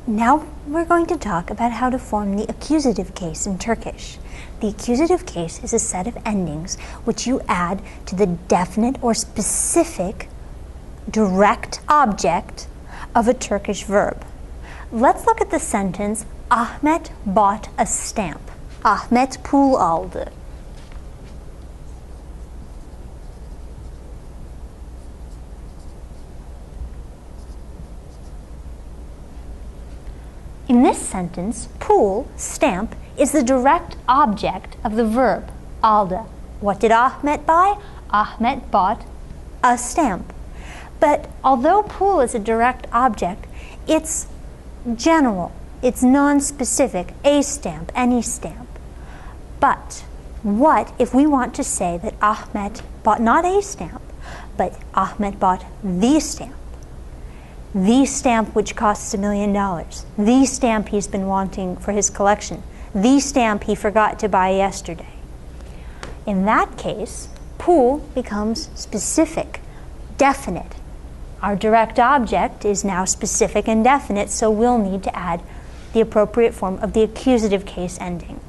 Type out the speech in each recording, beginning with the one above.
Now we're going to talk about how to form the accusative case in Turkish. The accusative case is a set of endings which you add to the definite or specific direct object of a Turkish verb. Let's look at the sentence, Ahmet bought a stamp. Ahmet pul aldı. In this sentence, pul, stamp, is the direct object of the verb, aldı. What did Ahmet buy? Ahmet bought a stamp. But although pul is a direct object, it's general, it's non-specific, a stamp, any stamp. But what if we want to say that Ahmet bought not a stamp, but Ahmet bought the stamp? The stamp which costs $1 million, the stamp he's been wanting for his collection, the stamp he forgot to buy yesterday. In that case, pul becomes specific, definite. Our direct object is now specific and definite, so we'll need to add the appropriate form of the accusative case ending.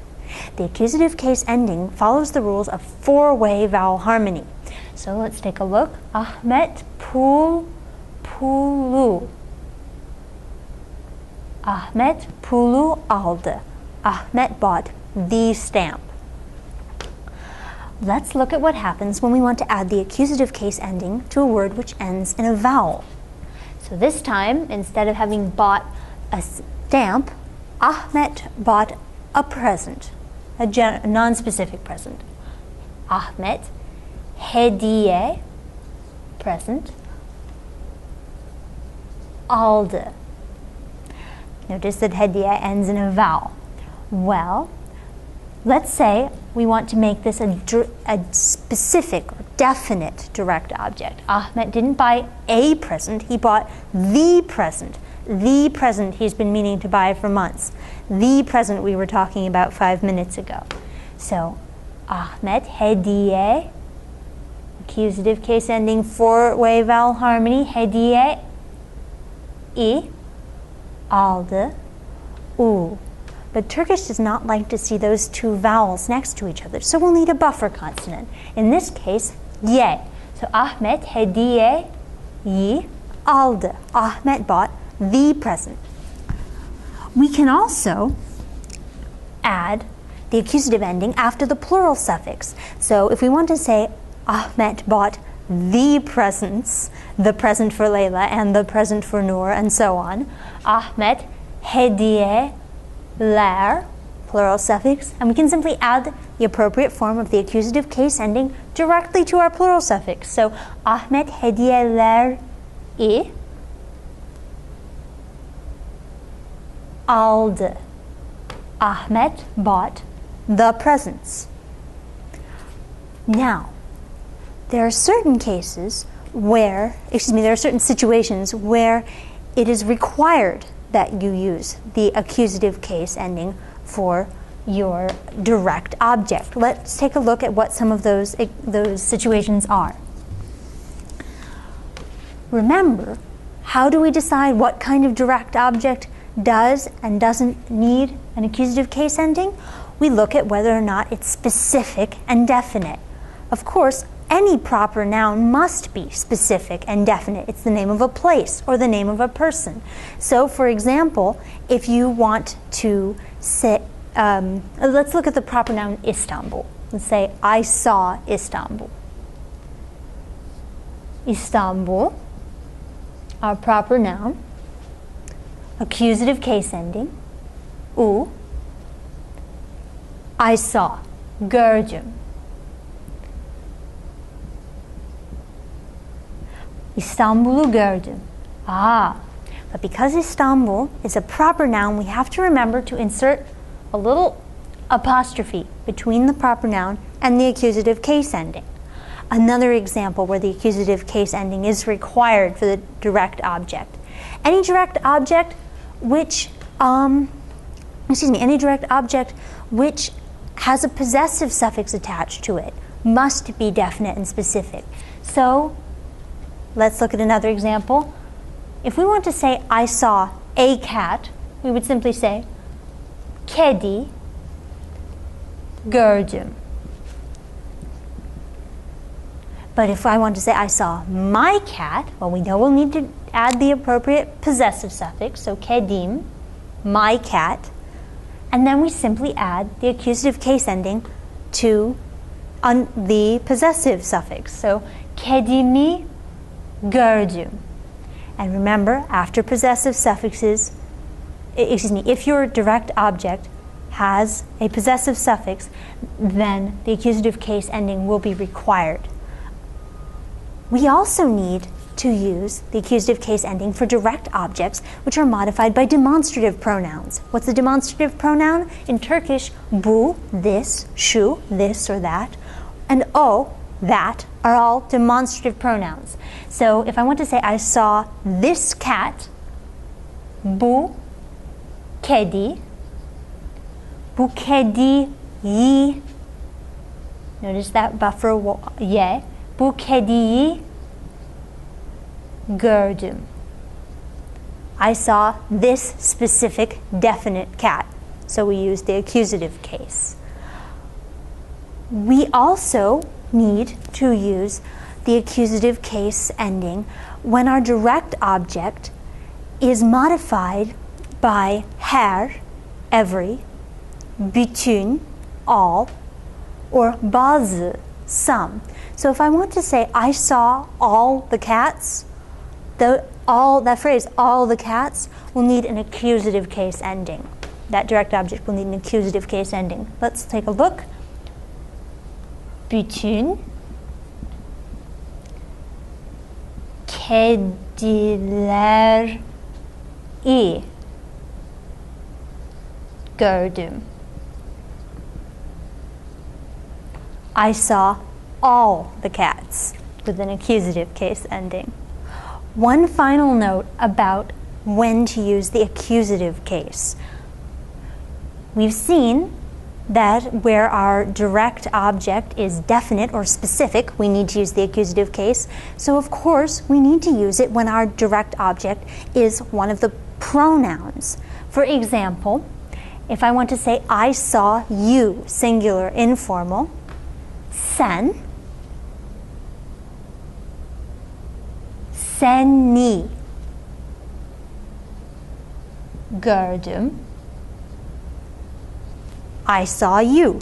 The accusative case ending follows the rules of four-way vowel harmony. So let's take a look. Ahmet pulu. Ahmet pulu aldı. Ahmet bought the stamp. Let's look at what happens when we want to add the accusative case ending to a word which ends in a vowel. So this time, instead of having bought a stamp, Ahmet bought a present, a non-specific present. Ahmet hediye, present, aldı. Notice that hediye ends in a vowel. Well, let's say we want to make this a specific or definite direct object. Ahmet didn't buy a present, he bought the present. The present he's been meaning to buy for months. The present we were talking about 5 minutes ago. So, Ahmet hediye, accusative case ending, four-way vowel harmony, hediye aldı, u. But Turkish does not like to see those two vowels next to each other, so we'll need a buffer consonant. In this case, ye. So Ahmet hediyeyi aldı. Ahmet bought the present. We can also add the accusative ending after the plural suffix. So if we want to say Ahmet bought the presents, the present for Layla and the present for Nur and so on, Ahmet hediyeler, plural suffix, and we can simply add the appropriate form of the accusative case ending directly to our plural suffix. So Ahmet hediyeleri aldı. Ahmet bought the presents. Now, there are certain cases where, there are certain situations where it is required that you use the accusative case ending for your direct object. Let's take a look at what some of those situations are. Remember, how do we decide what kind of direct object does and doesn't need an accusative case ending? We look at whether or not it's specific and definite. Of course, any proper noun must be specific and definite. It's the name of a place or the name of a person. So, for example, if you want to say, let's look at the proper noun Istanbul. Let's say, I saw Istanbul. Istanbul, our proper noun, accusative case ending, u. I saw, gördüm. İstanbul'u gördüm. But because Istanbul is a proper noun, we have to remember to insert a little apostrophe between the proper noun and the accusative case ending. Another example where the accusative case ending is required for the direct object. Any direct object which, any direct object which has a possessive suffix attached to it must be definite and specific. So, let's look at another example. If we want to say, I saw a cat, we would simply say kedi gördüm. But if I want to say I saw my cat, well, we know we'll need to add the appropriate possessive suffix, so kedim, my cat, and then we simply add the accusative case ending to the possessive suffix, so kedimi gördüm. And remember, after possessive suffixes, if your direct object has a possessive suffix, then the accusative case ending will be required. We also need to use the accusative case ending for direct objects which are modified by demonstrative pronouns. What's a demonstrative pronoun? In Turkish, bu, this, şu, this or that, and o, that, are all demonstrative pronouns. So if I want to say I saw this cat, bu kedi, bu kediyi, notice that buffer ye, bu kediyi gördüm. I saw this specific definite cat. So we use the accusative case. We also need to use the accusative case ending when our direct object is modified by her, every, bütün, all, or bazı, some. So if I want to say I saw all the cats, that phrase, all the cats, will need an accusative case ending. That direct object will need an accusative case ending. Let's take a look. Bütün kedileri gördüm. I saw all the cats, with an accusative case ending. One final note about when to use the accusative case. We've seen that where our direct object is definite or specific, we need to use the accusative case. So of course, we need to use it when our direct object is one of the pronouns. For example, if I want to say I saw you, singular, informal, sen, seni gördüm. I saw you.